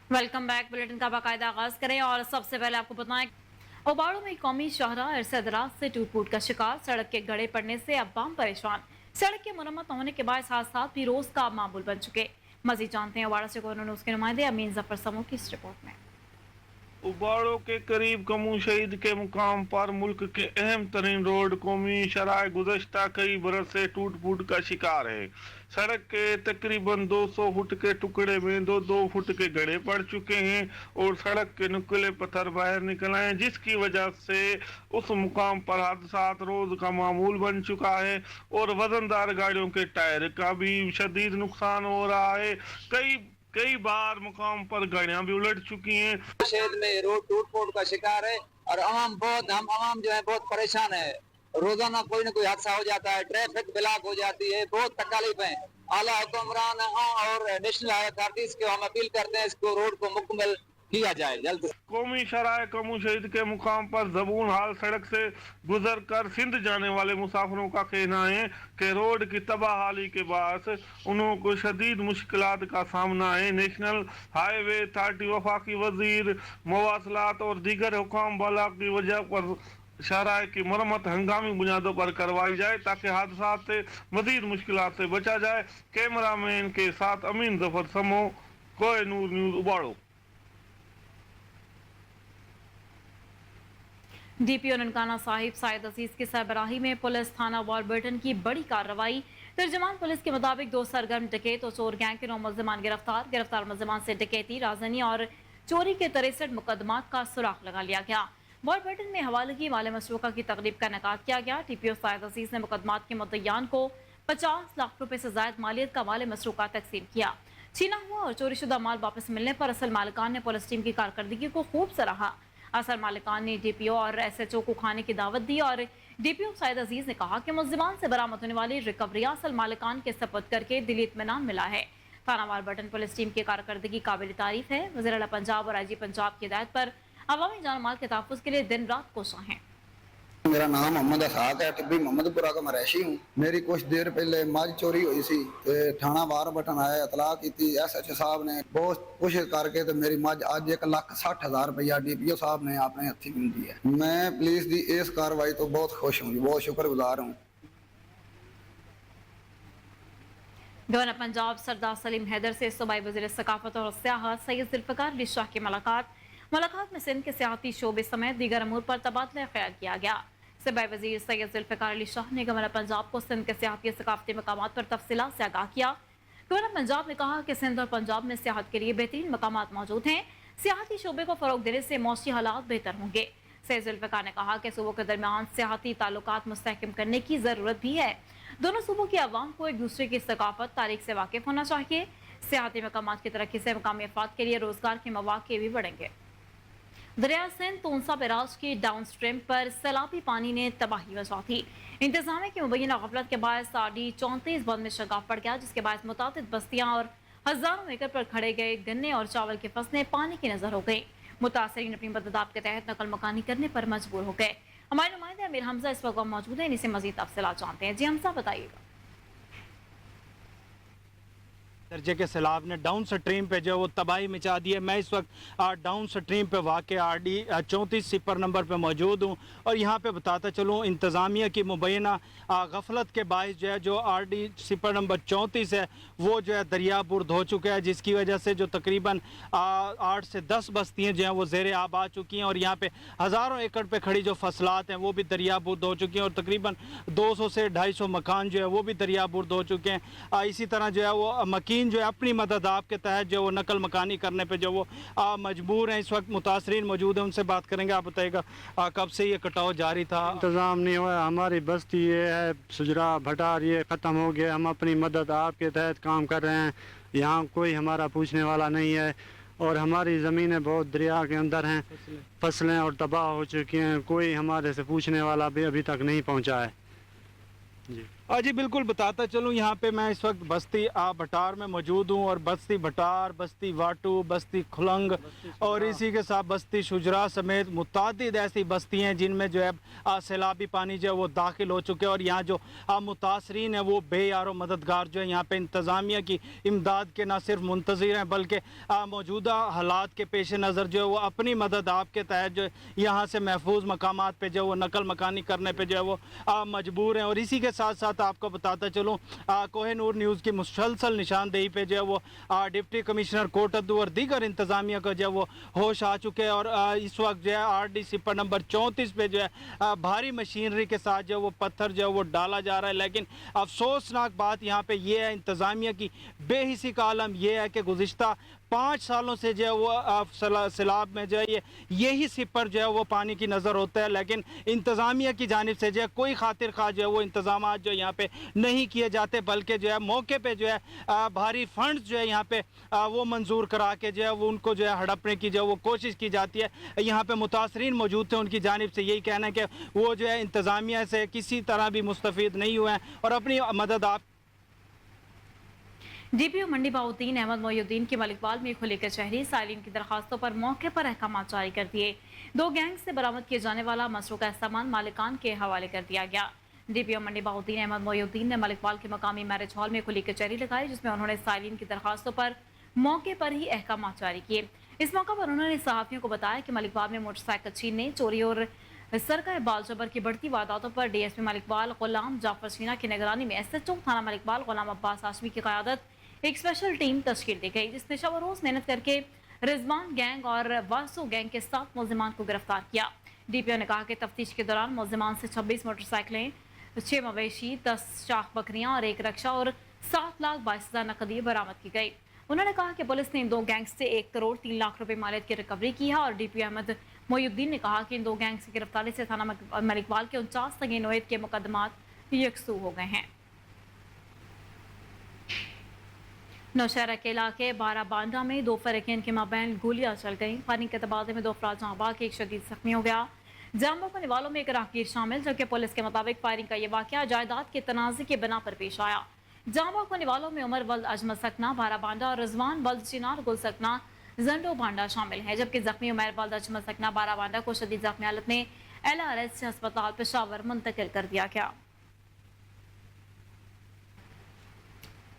Welcome back. Bulletin का बाकायदा आगाज करें और सबसे पहले आपको बताएं, ओबाड़ो में कौमी शाहराह अरसद रात से टूट फूट का शिकार, सड़क के गड़े पड़ने से अवाम परेशान। सड़क के मुरम्मत होने के बाद हादसात भी रोज का मामूल बन चुके। मजीद जानते हैं ओबाड़ा से कोरोना न्यूज के नुमाइंदे अमीन जफर समूह की इस रिपोर्ट में। उबाड़ो के करीब कमू शहीद के मुकाम पर मुल्क के अहम तरीन रोड कौमी शराह गुज़श्ता कई बरस से टूट फूट का शिकार है। सड़क के तकरीबन 200 फुट के टुकड़े में दो फुट के गड्ढे पड़ चुके हैं और सड़क के नुकीले पत्थर बाहर निकल आए, जिसकी वजह से उस मुकाम पर हादसात रोज का मामूल बन चुका है और वजनदार गाड़ियों के टायर का भी शदीद नुकसान हो रहा है। कई बार मुकाम पर गाड़ियां भी उलट चुकी हैं। शहर में रोड टूट फूट का शिकार है और हम आवाम जो है बहुत परेशान है। रोजाना कोई ना कोई हादसा हो जाता है, ट्रैफिक ब्लॉक हो जाती है, बहुत तकलीफ है। आला हुक्मरान और नेशनल हाईवे अथॉरिटीज को हम अपील करते हैं इसको रोड को मुकम्मल किया जाए जल्द। कौमी शराह कमू शहीद के मुकाम पर जबून हाल सड़क से गुजर कर सिंध जाने वाले मुसाफिरों का कहना है कि रोड की तबाहाली के बाद उनको शदीद मुश्किलात का सामना है। नेशनल हाईवे अथॉरिटी, वफाकी वजीर मवासलात और दीगर हुकाम वाला की वजह पर शराह की मरम्मत हंगामी बुनियादों पर करवाई जाए ताकि हादसा से मजीद मुश्किलात से बचा जाए। कैमरामैन के साथ अमीन जफर समो, कोई नूर न्यूज उबाड़ो। डीपीओ ननकाना साहिब साइद अजीज की सरबराही में पुलिस थाना वॉरबर्टन की बड़ी कार्रवाई। तर्जमान पुलिस के मुताबिक 2 सरगर्म डकैत और चोर गैंग के 9 मुलजमान गिरफ्तार मुलजमान से डकैती, राजनी और चोरी के 63 मुकदमात का सुराग लगा लिया गया। वॉरबर्टन में हवालगी वाले मशरूका की तकरीब का इनेकाद किया गया। डीपीओ साइद अजीज ने मुकदमात के मुद्दईयान को 50 लाख रुपए से जायद मालियत का माल मशरूका तकसीम किया। छीना हुआ और चोरी शुदा माल वापस मिलने पर असल मालिकान ने पुलिस टीम की कारकर्दगी को खूब सराहा। असल मालिकान ने डीपीओ और एसएचओ को खाने की दावत दी और डीपीओ साइद अजीज ने कहा कि मुलजिमान से बरामद होने वाली रिकवरियां असल मालिकान के सपुर्द करके दिली इत्मीनान मिला है। थाना वॉरबर्टन पुलिस टीम की कारकर्दगी काबिल तारीफ है। वज़ीर आला पंजाब और आईजी पंजाब की हिदायत पर अवामी जान माल के तहफ़्फ़ुज़ के लिए दिन रात कोशिश हैं। मेरा नाम मोहम्मद असाक है, टिब्बी मोहम्मदपुरा का मैं रहशी हूँ। मेरी कुछ देर पहले मज चोरी हुई सी ते थाना वॉरबर्टन आया, इतला की एसएचओ साहब ने बहुत कोशिश करके तो मेरी मज अज 1,60,000 रुपया डीपीओ साहब ने अपने हथी दी है। मैं पुलिस की इस कार्रवाई तो बहुत खुश हूँ, बहुत शुक्रगुजार हूँ। गवर्नर पंजाब सरदार सलीम हैदर से सूबाई वज़ीर सकाफत और सियाहत सैयद जुल्फ़िकार अली शाह की मुलाकात में सिंध के सियाहती शोबे समेत दीगर अमूर पर तबादला ख्याल किया गया। सूबाई वज़ीर सैयद जुल्फ़िकार अली शाह ने गवर्नर पंजाब को सिंध के सियाहती सकाफती मकामात पर तफसीलात से आगाह किया। गवर्नर पंजाब ने कहा कि सिंध और पंजाब में सियाहत के लिए बेहतरीन मकामात मौजूद हैं। सियाहती शोबे को फरोग देने से मौसी हालात बेहतर होंगे। सैयद जुल्फ़िकार ने कहा कि सूबों के दरमियान सियाहती ताल्लुकात मुस्तहकम करने की ज़रूरत भी है। दोनों सूबों की आवाम को एक दूसरे की सकाफत तारीख से वाकिफ होना चाहिए। सियाहती मकामात की तरक्की से मकामी अफराद के लिए रोजगार के मौके भी बढ़ेंगे। दरिया सिंध तोंसा बैराज के डाउन स्ट्रीम पर सैलाबी पानी ने तबाही मचा दी। इंतजामिया की मुबैना गफलत के बाद साड़ी 34 बंद में शगाफ पड़ गया, जिसके बाद मुतादिद बस्तियां और हजारों एकड़ पर खड़े गए गन्ने और चावल की फसलें पानी की नजर हो गई। मुतासरीन अपनी मददात के तहत नकल मकानी करने पर मजबूर हो गए। हमारे नुमाइंदे अमीर हमजा इस वक्त मौजूद है, इनसे मजीद तफसीलात जानते हैं। जी हमजा, बताइएगा। दर्जे के सैलाब ने डाउन स्ट्रीम पे जो वो तबाही मचा दी है। मैं इस वक्त डाउन स्ट्रीम पे वाक़ RD 34 सिपर नंबर पे मौजूद हूँ और यहाँ पे बताता चलूँ इंतज़ामिया की मुबैना गफलत के बायस जो है जो RD सिपर नंबर 34 है वो जो है दरिया बुर्द हो चुका है, जिसकी वजह से जो तकरीबन 8 से 10 बस्तियाँ जो हैं वो ज़ेर आब आ चुकी हैं और यहाँ पे हज़ारों एकड़ पे खड़ी जो फसलात हैं वो भी दरिया बुर्द हो चुकी हैं और तकरीबन 200 से 250 मकान जो है वो भी दरिया बुर्द हो चुके हैं। इसी तरह जो है वो मकीन जो है अपनी मदद आपके तहत जो वो नकल मकानी करने पे जो वो मजबूर हैं। इस वक्त मुतासरीन मौजूद हैं, उनसे बात करेंगे। आप बताइएगा कब से ये कटाव जारी था? इंतज़ाम नहीं हुआ, हमारी बस्ती ये है सुजरा भटार ये ख़त्म हो गया। हम अपनी मदद आपके तहत काम कर रहे हैं, यहाँ कोई हमारा पूछने वाला नहीं है और हमारी ज़मीनें बहुत दरिया के अंदर हैं, फसलें और तबाह हो चुकी हैं। कोई हमारे से पूछने वाला भी अभी तक नहीं पहुँचा है। जी जी बिल्कुल बताता चलूँ, यहाँ पे मैं इस वक्त बस्ती भटार में मौजूद हूँ और बस्ती भटार, बस्ती वाटू, बस्ती खुलंग और इसी के साथ बस्ती शुजरा समेत मुतादिद ऐसी बस्ती हैं जिनमें जो है सैलाबी पानी जो है वो दाखिल हो चुके हैं और यहाँ जो मुतासरीन है वो बेयारो मददगार जो है यहाँ पे इंतज़ामिया की इमदाद के ना सिर्फ मुंतज़िर हैं बल्कि मौजूदा हालात के पेश नज़र जो है वो अपनी मदद आपके तहत जो यहाँ से महफूज मकामात पे जो है वो नकल मकानी करने पे जो है वो मजबूर हैं। और इसी के साथ साथ आपको बताता चलूँ, कोहिनूर न्यूज़ की मुसलसल निशानदेही पे जो है वो डिप्टी कमिश्नर कोटद्दू और दीगर इंतज़ामिया का जो है वो होश आ चुके हैं और इस वक्त जो है RD सिपर नंबर 34 पे जो है भारी मशीनरी के साथ जो है वो पत्थर जो है वो डाला जा रहा है। लेकिन अफसोसनाक बात यहाँ पे ये है, इंतज़ामिया की बेहिसी का आलम ये है कि गुज़िश्ता 5 सालों से जो है वो सैलाब में जो है यही सिपर जो है वो पानी की नज़र होता है, लेकिन इंतज़ामिया की जानिब से जो है कोई खातिर खा जो है वो इंतज़ाम जो यहाँ पे नहीं किए जाते, बल्कि जो है मौके पे जो है भारी फंड्स जो है यहाँ पे वो मंजूर करा के जो है वो उनको जो है हड़पने की जो है वो कोशिश की जाती है। यहाँ पे मुतासरीन मौजूद थे, उनकी जानिब से यही कहना है कि वो जो है इंतज़ामिया से किसी तरह भी मुस्तफ़ीद नहीं हुए हैं और अपनी मदद आप DPO मंडी बाउद्दीन अहमद मोयुद्दीन की मलिकवाल में खुली कचहरी साइलिन की दरखास्तों पर मौके पर अहकाम जारी कर दिए। 2 गैंग से बरामद किए जाने वाला मसरूका सामान मालिकान के हवाले कर दिया गया। DPO मंडी बाउद्दीन अहमद मोयुद्दीन ने मलिकवाल के मकामी मैरिज हॉल में खुली कचहरी लगाई, जिसमें उन्होंने साइलिन की दरखास्तों पर मौके पर ही अहकाम जारी किए। इस मौके पर उन्होंने सहाफ़ियों को बताया कि मलिकवाल में मोटरसाइकिल छीनने, चोरी और सरकार बाल जबर की बढ़ती वारदातों पर DSP मलिकवाल गुलाम जाफर शीना की निगरानी में SHO थाना मलिकवाल गुलाम अब्बास हाशमी की क़यादत एक स्पेशल टीम तश्कील दी गई, जिसने शब रोज़ मेहनत करके रिजवान गैंग और वासो गैंग के 7 मुलजिमान को गिरफ्तार किया। DPO ने कहा कि तफ्तीश के दौरान मुलजिमान से 26 मोटरसाइकिलें, 6 मवेशी, 10 शाख बकरियां और 1 रक्षा और 7,22,000 नकदी बरामद की गई। उन्होंने कहा कि पुलिस ने इन 2 गैंग से 1 करोड़ 3 लाख रुपए मालियत की रिकवरी की है और DPO अहमद मोयुद्दीन ने कहा कि इन 2 गैंग से गिरफ्तारी से थाना मलिकवाल के 49 संगीन नोयत के मुकदमात यकसू हो गए हैं। नौशहरा के इलाके बारा बांडा में 2 फरीकीन के माबैन गोलियां चल गईं। पानी के तबादले में 2 अफराद जहां बाग, एक शदीद जख्मी हो गया। जाम बकने वालों में एक राहगीर शामिल, जबकि पुलिस के मुताबिक फायरिंग का यह वाकया जायदाद के तनाज़े के बिना पर पेश आया। जाम बकने वालों में उमर वल्द अजमत सकना बारा बांडा और रिजवान वल्द चिनार गुल सकना जंडो बांडा शामिल है, जबकि जख्मी उमर वल्द अजमत सकना बारा बांडा को शदीद जख्मी हालत में LRS अस्पताल पेशावर मुंतकिल कर दिया गया।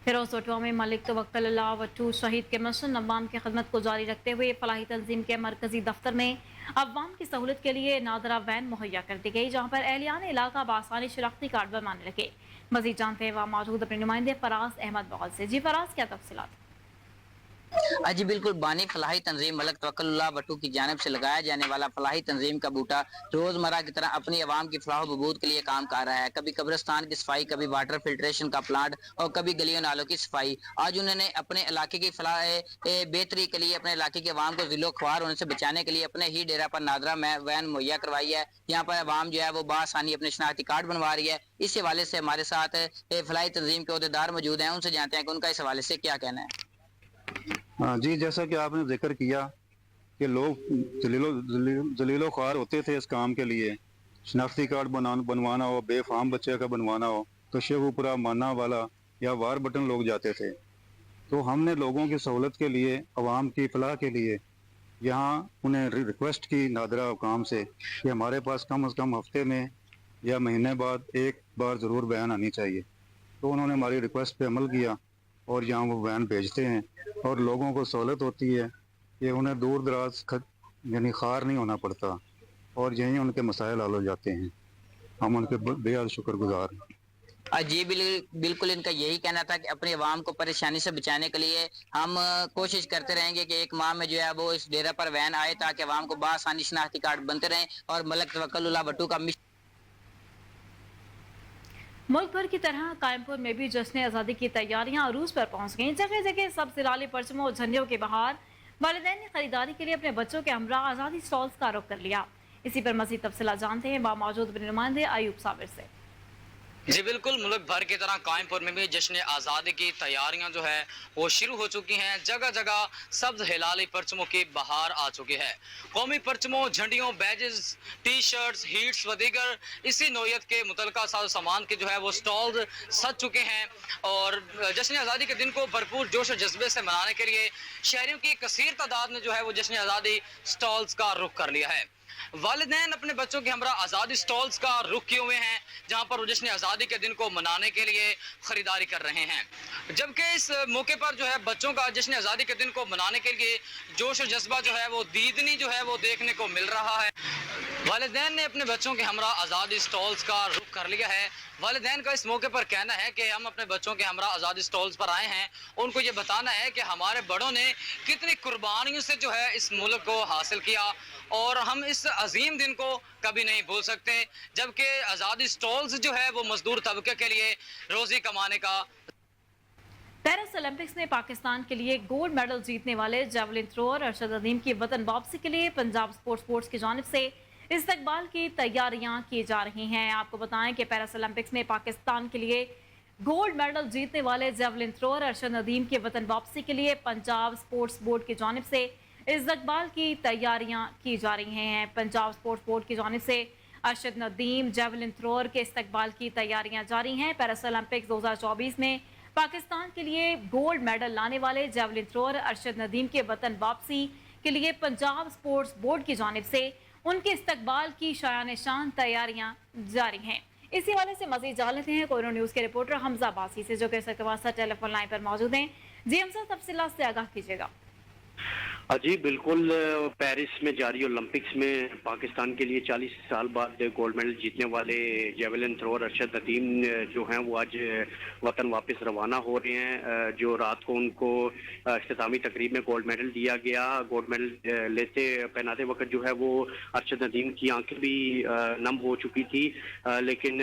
फिरोज वटुआ में मलिक तवक्कुल्लाह वटू शहीद के मिशन अवाम की खदमत को जारी रखते हुए फलाही तंजीम के मरकजी दफ्तर में अवाम की सहूलत के लिए नादरा वैन मुहैया कर दी गई, जहाँ पर एहलियान इलाका बासानी शनाख्ती कार्ड बनवाने लगे। मजीद जानते हैं वहाँ मौजूद अपने नुमाइंदे फराज अहमद बगल से। जी फराज, क्या तफसीलात? जी बिल्कुल, बानी फलाही तंजीम मलक तवक्कुल्लाह भट्टू की जानिब से लगाया जाने वाला फलाही तंजीम का बूटा रोजमर्रा की तरह अपनी आवाम की फलाह बबूद के लिए काम कर रहा है। कभी कब्रिस्तान की सफाई, कभी वाटर फिल्ट्रेशन का प्लांट और कभी गलियों नालों की सफाई। आज उन्होंने अपने इलाके की फलाह बेहतरी के लिए, अपने इलाके के अवाम को जिलो ख्वार होने से बचाने के लिए अपने ही डेरा पर नादरा वैन मुहैया करवाई है। यहाँ पर अवाम जो है वो बासानी अपने शनाख्ती कार्ड बनवा रही है। इस हवाले से हमारे साथ फलाही तंजीम के अहदेदार मौजूद हैं, उनसे जानते हैं कि उनका इस हवाले से क्या कहना है। जी, जैसा कि आपने जिक्र किया कि लोग जलीलो ख्वार होते थे इस काम के लिए, शनाख्ती कार्ड बनवाना हो, बेफाम बच्चे का बनवाना हो तो शेखुपुरा, माना वाला या वार बटन लोग जाते थे। तो हमने लोगों की सहूलत के लिए, अवाम की फलाह के लिए यहाँ उन्हें रिक्वेस्ट की नादरा हुकाम से कि हमारे पास कम अज़ कम हफ्ते में या महीने बाद एक बार ज़रूर वैन आनी चाहिए। तो उन्होंने हमारी रिक्वेस्ट पे अमल किया और यहाँ वो वैन भेजते हैं और लोगों को सहूलत होती है कि उन्हें दूर दराज यानी खार नहीं होना पड़ता और यहीं उनके मसाइल हल हो जाते हैं। हम उनके बेहद शुक्रगुजार हैं। जी बिल्कुल, इनका यही कहना था कि अपनी आवाम को परेशानी से बचाने के लिए हम कोशिश करते रहेंगे कि एक माह में जो है वो इस डेरा पर वैन आए ताकि आवाम को बासानी शनाख्ती कार्ड बनते रहें और मलक तवक्कुल्लाह भट्टू का मुल्क भर की तरह कायमपुर में भी जश्न आज़ादी की तैयारियां अरूज पर पहुंच गईं। जगह जगह सब सिराले परचमों और झंडियों के बहार वालिदैन ने खरीदारी के लिए अपने बच्चों के हमरा आज़ादी स्टॉल्स का रुख कर लिया। इसी पर मज़ीद तफसीलात जानते हैं वहाँ मौजूद अपने नुमाइंदे अयूब साबिर से। जी बिल्कुल, मुल्क भर की तरह कायमपुर में भी जश्न आज़ादी की तैयारियां जो है वो शुरू हो चुकी हैं। जगह जगह सब्ज हिलाली परचमों की बहार आ चुकी है। कौमी परचमों, झंडियों, बैजेस, टी शर्ट्स, हीट्स व दीगर इसी नौयत के मुतलका साज सामान के जो है वो स्टॉल्स सज चुके हैं और जश्न आज़ादी के दिन को भरपूर जोश और जज्बे से मनाने के लिए शहरियों की कसीर तादाद ने जो है वो जश्न आज़ादी स्टॉल्स का रुख कर लिया है। वालिदैन अपने बच्चों के हमरा आज़ादी स्टॉल्स का रुख किए हुए हैं, जहां पर वो जश्न आज़ादी के दिन को मनाने के लिए खरीदारी कर रहे हैं। जबकि इस मौके पर जो है बच्चों का जश्न आज़ादी के दिन को मनाने के लिए जोश और जज्बा जो है वो दीदनी जो है वो देखने को मिल रहा है। वालिदैन ने अपने बच्चों के हमरा आज़ादी स्टॉल्स का रुख कर लिया है। वालिदैन का इस मौके पर कहना है कि हम अपने बच्चों के हमरा आज़ादी स्टॉल्स पर आए हैं, उनको ये बताना है कि हमारे बड़ों ने कितनी कुर्बानियों से जो है इस मुल्क को हासिल किया और हम इस अजीम दिन को कभी नहीं भूल सकते। जबकि आज़ादी स्टॉल्स जो है वो मजदूर तबके के लिए रोजी कमाने का। पेरिस ओलंपिक्स में पाकिस्तान के लिए गोल्ड मेडल जीतने वाले जेवलिन थ्रोअर अरशद नदीम की वतन वापसी के लिए पंजाब स्पोर्ट्स की जानिब से इस्तकबाल की तैयारियां की जा रही हैं। आपको बताएं कि पेरिस ओलंपिक्स में पाकिस्तान के लिए गोल्ड मेडल जीतने वाले जेवलिन थ्रोअर अरशद नदीम की वतन वापसी के लिए पंजाब स्पोर्ट्स बोर्ड की जानिब से इस्तकबाल की तैयारियां की जा रही हैं। पंजाब स्पोर्ट्स बोर्ड की जानिब से अरशद नदीम जेवलिन थ्रोअर के इस्तकबाल की तैयारियां जारी हैं। पेरिस ओलंपिक्स 2024 में पाकिस्तान के लिए गोल्ड मेडल लाने वाले जेवलिन थ्रोअर अरशद नदीम के वतन वापसी के लिए पंजाब स्पोर्ट्स बोर्ड की जानिब से उनके इस्तकबाल की शायान शान तैयारियां जारी हैं। इसी हवाले से मजीद जान लेते हैं कोरोना न्यूज़ के रिपोर्टर हमजा बासी से, जो कि सरकवासा टेलीफोन लाइन पर मौजूद हैं। जी हमजा, तफसीलात से आगाह कीजिएगा। जी बिल्कुल, पेरिस में जारी ओलंपिक्स में पाकिस्तान के लिए 40 साल बाद गोल्ड मेडल जीतने वाले जेवलिन थ्रोअर अरशद नदीम जो हैं वो आज वतन वापस रवाना हो रहे हैं। जो रात को उनको इख्तितामी तकरीब में गोल्ड मेडल दिया गया। गोल्ड मेडल पहनाते वक्त जो है वो अरशद नदीम की आंखें भी नम हो चुकी थी, लेकिन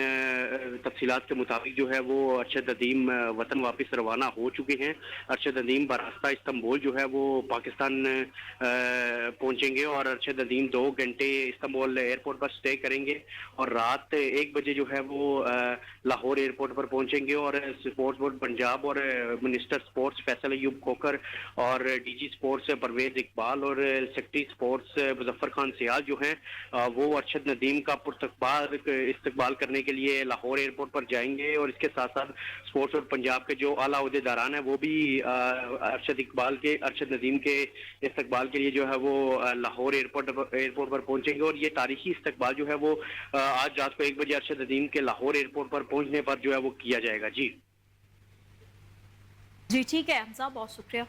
तफसीलात के मुताबिक जो है वो अरशद नदीम वतन वापस रवाना हो चुके हैं। अरशद नदीम बरास्ता इस्तांबुल जो है वो पाकिस्तान पहुंचेंगे और अरशद नदीम 2 घंटे इस्तांबुल एयरपोर्ट पर स्टे करेंगे और रात 1 बजे जो है वो लाहौर एयरपोर्ट पर पहुंचेंगे। और स्पोर्ट्स बोर्ड पंजाब और मिनिस्टर स्पोर्ट्स फैसल अयूब खोकर और डीजी स्पोर्ट्स परवेज इकबाल और सेक्रेटरी स्पोर्ट्स मुजफ्फर खान सियाल जो हैं वो अरशद नदीम का इस्तकबाल करने के लिए लाहौर एयरपोर्ट पर जाएंगे। और इसके साथ साथ स्पोर्ट्स और पंजाब के जो आला ओहदेदारान हैं वो भी अरशद नदीम के इस्तकबाल के लिए जो है वो लाहौर एयरपोर्ट पर पहुंचेंगे। और ये तारीखी इस्तकबाल जो है वो आज रात को 1 बजे अरशद नदीम के लाहौर एयरपोर्ट पर पहुंचने पर जो है वो किया जाएगा। जी ठीक है हमजा, बहुत शुक्रिया।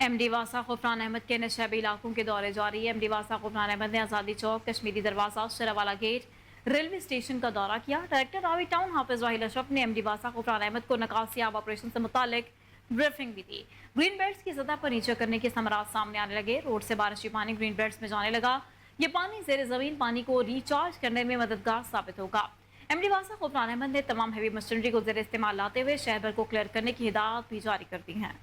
एमडी वासा गुफरान अहमद के नशेबी इलाकों के दौरे जारी है। एमडी वासा गुफरान अहमद ने आज़ादी चौक, कश्मीरी दरवाजा, शेरावाला गेट, रेलवे स्टेशन का दौरा किया। डायरेक्टर रावी टाउन हाफिज वाहिद अशरफ ने एमडी वासा गुफरान अहमद को नकासियाब ऑपरेशन से मुतालिक ब्रीफिंग भी दी। ग्रीन बेल्ट्स की सतह पर नीचे करने के समरात सामने आने लगे। रोड से बारिशी पानी ग्रीन बेल्ट्स में जाने लगा। ये पानी ज़ेर ज़मीन पानी को रिचार्ज करने में मददगार साबित होगा। एमडी वासा गुफरान अहमद ने तमाम हैवी मशीनरी को ज़ेर इस्तेमाल लाते हुए शहर भर को क्लियर करने की हिदायत भी जारी कर दी हैं।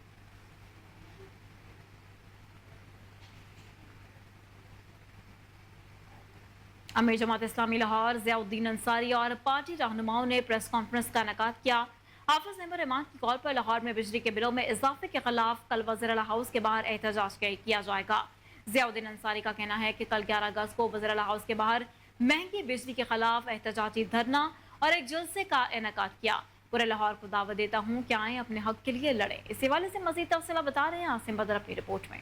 अमीर जमात इस्लामी लाहौर ज़ियाउद्दीन अंसारी और पार्टी रहनुमाओं ने प्रेस कॉन्फ्रेंस का इनेकाद किया। हाफिज नईमुर रहमान की कॉल पर लाहौर में बिजली के बिलों में इजाफे के खिलाफ कल वज़ीर हाउस के बाहर एहतजाज किया जाएगा। ज़ियाउद्दीन अंसारी का कहना है कि कल 11 अगस्त को वज़ीर हाउस के बाहर महंगी बिजली के खिलाफ एहतजाजी धरना और एक जलसे का इनेकाद किया। पूरे लाहौर को दावत देता हूँ कि आए अपने हक के लिए लड़े। इस हवाले से मज़ीद तफसील बता रहे हैं आसिम बदर अपनी रिपोर्ट में।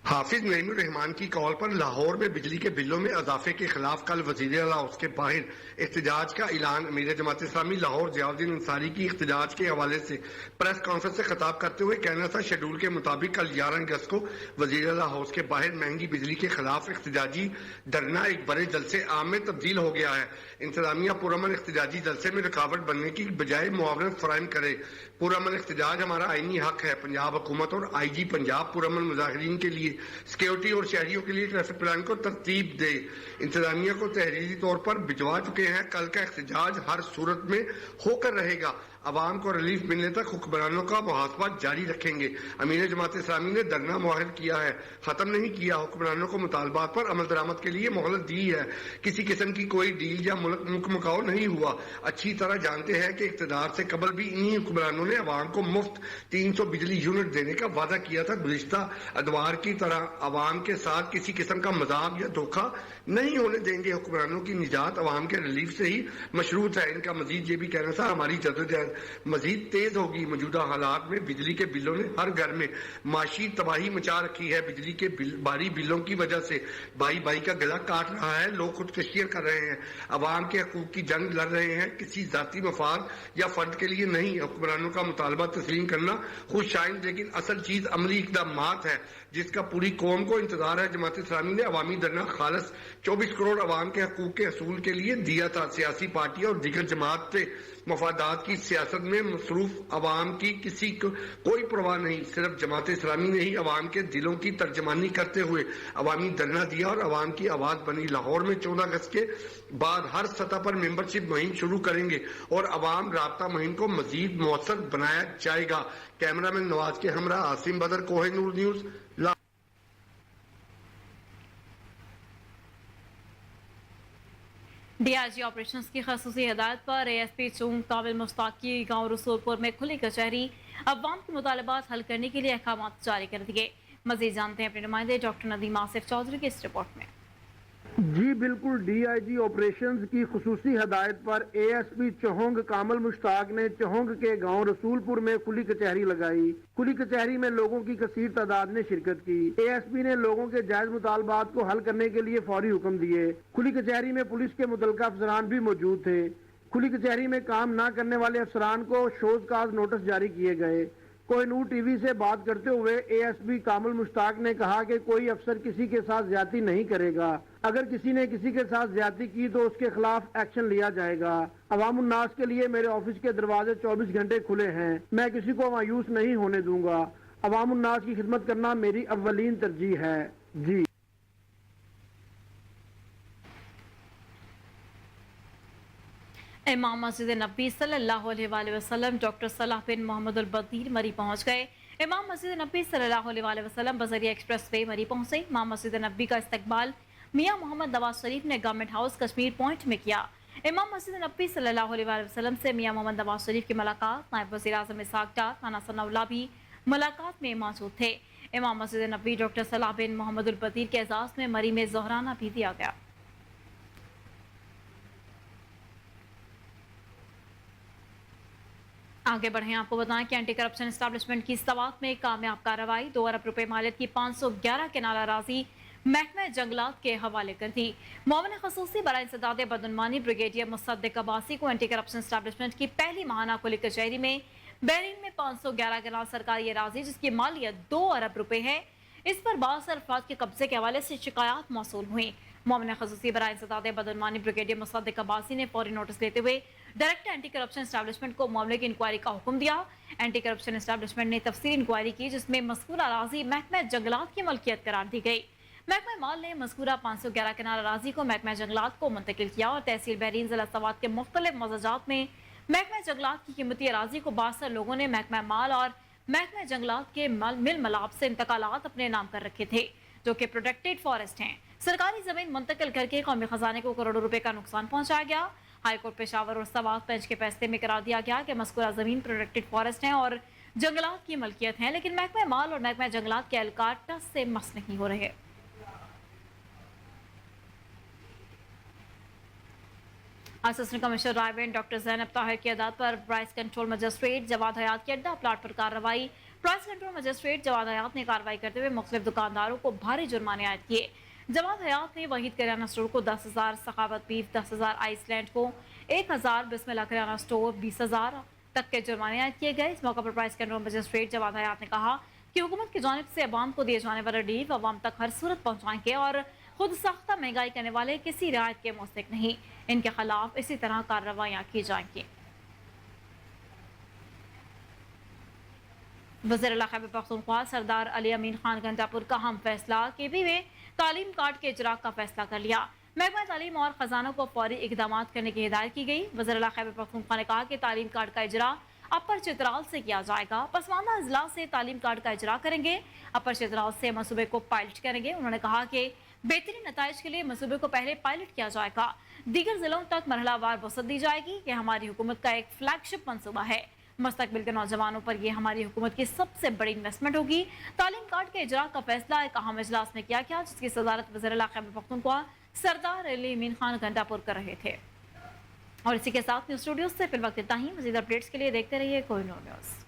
हाफिज नईमुर रहमान की कॉल पर लाहौर में बिजली के बिलों में इजाफे के खिलाफ कल वज़ीर आला हाउस के बाहर एहतजाज का ऐलान। अमीर जमात इस्लामी लाहौर ज़ियाउद्दीन अंसारी की एहतजाज के हवाले से प्रेस कॉन्फ्रेंस से खिताब करते हुए कहना था, शेड्यूल के मुताबिक कल 11 अगस्त को वज़ीर आला हाउस के बाहर महंगी बिजली के खिलाफ एहतजाजी धरना एक बड़े जलसे आम में तब्दील हो गया है। इंतजामिया पुरअमन एहतजाजी जलसे में रुकावट बनने की बजाय मुआवनत फराहम करे। पुरअमन एहतजाज हमारा आईनी हक है। पंजाब हुकूमत और IG पंजाब पुरअमन मुजाहिरीन के लिए सिक्योरिटी और शहरियों के लिए ट्रैफिक प्लान को तरतीब दे। इंतजामिया को तहरीरी तौर पर भिजवा चुके हैं। कल का एहतजाज हर सूरत में होकर रहेगा। عوام کو ریلیف ملنے تک حکمرانوں کا محاسبہ جاری رکھیں گے۔ امیر جماعت اسلامی نے دھرنا مؤخر کیا ہے، ختم نہیں کیا۔ حکمرانوں کو مطالبات پر عمل درآمد کے لیے مہلت دی ہے۔ کسی قسم کی کوئی ڈیل یا ملک مکاؤ نہیں ہوا۔ اچھی طرح جانتے ہیں کہ اقتدار سے قبل بھی انہی حکمرانوں نے عوام کو مفت 300 بجلی یونٹ دینے کا وعدہ کیا تھا۔ گزشتہ ادوار کی طرح عوام کے ساتھ کسی قسم کا مذاق یا دھوکہ نہیں ہونے دیں گے۔ حکمرانوں کی نجات عوام کے ریلیف سے ہی مشروط ہے۔ ان کا مزید یہ بھی کہنا تھا ہماری جدوجہد مزید تیز ہوگی۔ موجودہ حالات میں بجلی کے بلوں نے ہر گھر میں معاشی تباہی مچا رکھی ہے۔ بجلی کے بھاری بلوں کی وجہ سے بھائی بھائی کا گلا کاٹ رہا ہے، لوگ خودکشیاں کر رہے ہیں، عوام کے حقوق کی جنگ لڑ رہے ہیں، کسی ذاتی مفاد یا فنڈ کے لیے نہیں۔ حکمرانوں کا مطالبہ تسلیم کرنا خوش آئند، لیکن اصل چیز عملی اقدامات ہے جس کا پوری قوم کو انتظار ہے۔ جماعت اسلامی نے عوامی دھرنا خالص 24 کروڑ عوام کے حقوق کے حصول کے لیے دیا تھا۔ سیاسی پارٹیاں اور دیگر جماعت سے مفادات کی سیاست میں مصروف عوام کی کسی کو کوئی پرواہ نہیں۔ صرف جماعت اسلامی نے ہی عوام کے دلوں کی ترجمانی کرتے ہوئے عوامی دھرنا دیا اور عوام کی آواز بنی۔ لاہور میں 14 اگست کے بعد ہر سطح پر ممبرشپ مہم شروع کریں گے اور عوام رابطہ مہم کو مزید مؤثر بنایا جائے گا۔ کیمرہ مین نواز کے ہمراہ Asim Badar, Koh Noor news, Lahore. D I G operations کی خصوصی ہدایت پر اے ایس پی چونگ کامل مشتاق کی گاؤں رسول پور میں کھلی کچہری، عوام کے مطالبات حل کرنے کے لیے احکامات جاری کر دیے۔ مزید جانتے ہیں اپنے نمائندے ڈاکٹر ندیم آصف چودھری کی اس رپورٹ میں۔ جی بالکل، ڈی آئی جی آپریشنز کی خصوصی ہدایت پر اے ایس پی چہونگ کامل مشتاق نے چہونگ کے گاؤں رسول پور میں کھلی کچہری لگائی۔ کھلی کچہری میں لوگوں کی کثیر تعداد نے شرکت کی۔ اے ایس پی نے لوگوں کے جائز مطالبات کو حل کرنے کے لیے فوری حکم دیے۔ کھلی کچہری میں پولیس کے متعلقہ افسران بھی موجود تھے۔ کھلی کچہری میں کام نہ کرنے والے افسران کو شوز کاز نوٹس جاری کیے گئے۔ کوہ نور ٹی وی سے بات کرتے ہوئے اے ایس پی کامل مشتاق نے کہا کہ کوئی افسر کسی کے ساتھ زیادتی نہیں کرے گا۔ اگر کسی نے کسی کے ساتھ زیادتی کی تو اس کے خلاف ایکشن لیا جائے گا۔ عوام الناس کے لیے میرے آفس کے دروازے 24 گھنٹے کھلے ہیں۔ میں کسی کو مایوس نہیں ہونے دوں گا۔ عوام الناس کی خدمت کرنا میری اولین ترجیح ہے۔ جی امام مسجد نبی صلی اللہ علیہ وآلہ وسلم ڈاکٹر صلاح بن محمد البدیر مری پہنچ گئے۔ امام مسجد نبی صلی اللہ علیہ وآلہ وسلم بذریعہ ایکسپریس وے مری پہنچے۔ امام مسجد نبی کا استقبال میاں محمد نواز شریف نے گورنمنٹ ہاؤس کشمیر پوائنٹ میں کیا۔ امام مسجد نبی صلی اللہ علیہ وآلہ وسلم سے میاں محمد نواز شریف کی ملاقات، نائب وزیر اعظم اسحاق ڈار، رانا ثناء اللہ بھی ملاقات میں موجود تھے۔ امام مسجد نبی ڈاکٹر صلاح بن محمد البدیر کے اعزاز میں مری میں ظہرانہ بھی دیا گیا۔ آگے بڑھیں، آپ کو بتائیں کہ اینٹی کرپشن اسٹیبلشمنٹ کی سوات میں کامیاب کارروائی، 2 ارب روپے مالیت کی 511 کنال اراضی محکمہ جنگلات کے حوالے کر دی۔ معاون خصوصی برائے انسداد بدعنوانی بریگیڈیئر مصدق عباسی کو اینٹی کرپشن اسٹیبلشمنٹ کی پہلی ماہانہ کھلی کچہری میں بحرین میں 511 کنال سرکاری اراضی جس کی مالیت 2 ارب روپے ہے، اس پر بعض افراد کے قبضے کے حوالے سے شکایات موصول ہوئیں۔ معاون خصوصی برائے انسداد بدعنوانی بریگیڈیئر مصدق عباسی نے فوری نوٹس لیتے ہوئے ڈائریکٹر اینٹی کرپشن اسٹیبلشمنٹ کو معاملے کی انکوائری کا حکم دیا۔ اینٹی کرپشن اسٹیبلشمنٹ نے تفصیلی انکوائری کی جس میں مذکورہ اراضی محکمہ جنگلات کی ملکیت قرار دی گئی۔ محکمہ مال نے مذکورہ 511 کنال اراضی کو محکمہ جنگلات کو منتقل کیا اور تحصیل بحرین ضلع سوات کے مختلف مزاجات میں محکمہ جنگلات کی قیمتی اراضی کو 62 لوگوں نے محکمہ مال اور محکمہ جنگلات کے مل ملاب سے انتقالات اپنے نام کر رکھے تھے جو کہ پروٹیکٹڈ فارسٹ ہیں۔ سرکاری زمین منتقل کر کے قومی خزانے کو کروڑوں روپے کا نقصان پہنچایا گیا۔ ہائی کورٹ پشاور اور سوات بینچ کے فیصلے میں قرار دیا گیا کہ مذکورہ زمین پروٹیکٹڈ فارسٹ ہیں اور جنگلات کی ملکیت ہیں، لیکن محکمہ مال اور محکمہ جنگلات کے اہلکار ٹس سے مس نہیں ہو رہے۔ اسسٹنٹ کمشنر رائے بین ڈاکٹر زینب طاہر کی ہدایت پر پرائس کنٹرول مجسٹریٹ جواد حیات کے اڈا پلاٹ پر کارروائی۔ پرائس کنٹرول مجسٹریٹ جواد حیات نے کارروائی کرتے ہوئے مختلف دکانداروں کو بھاری جرمانے عائد کیے۔ جواد حیات نے وحید کریانہ اسٹور کو 10,000، سخاوت بیف 10,000، آئس لینڈ کو 1,000، بسم اللہ کریانہ اسٹور 20,000 تک کے جرمانے عائد کیے گئے۔ اس موقع پر پرائس کنٹرول مجسٹریٹ جواد حیات نے کہا کہ حکومت کی جانب سے عوام کو دیے جانے والا ریلیف عوام تک ہر صورت پہنچائیں گے اور خود ساختہ مہنگائی کرنے والے کسی رعایت کے مستحق نہیں، ان کے خلاف اسی طرح کارروائیاں کی جائیں گی۔ وزیر اعلیٰ خیبر پختونخوا سردار علی امین خان گھنٹاپور کا اہم فیصلہ KP میں تعلیم کارڈ کے اجرا کا فیصلہ کر لیا۔ محکمہ تعلیم اور خزانوں کو فوری اقدامات کرنے کی ہدایت کی گئی۔ وزیر اعلیٰ خیبر پختونخوا نے کہا کہ تعلیم کارڈ کا اجرا अपर चित्राल से किया जाएगा। पसमानदा अजला से तालीम कार्ड का इजरा करेंगे। अपर चित्राल से मनसूबे को पायलट करेंगे। उन्होंने कहा कि बेहतरीन नताइज के लिए मनसूबे को पहले पायलट किया जाएगा, दीगर जिलों तक मरहलावार वसअत दी जाएगी। ये हमारी हुकूमत का एक फ्लैगशिप मनसूबा है। मुस्तकबिल के नौजवानों पर यह हमारी हुकूमत की सबसे बड़ी इन्वेस्टमेंट होगी। तालीम कार्ड के इजरा का फैसला एक अहम इजलास में किया गया, जिसकी सदारत वज़ीर-ए-आला खैबर पख्तूनख्वा सरदार अली अमीन खान घंटापुर कर रहे थे। और इसी के साथ न्यूज़ स्टूडियो से फिल वक्त इतना ही। मज़ीद अपडेट्स के लिए देखते रहिए कोहिनूर न्यूज़।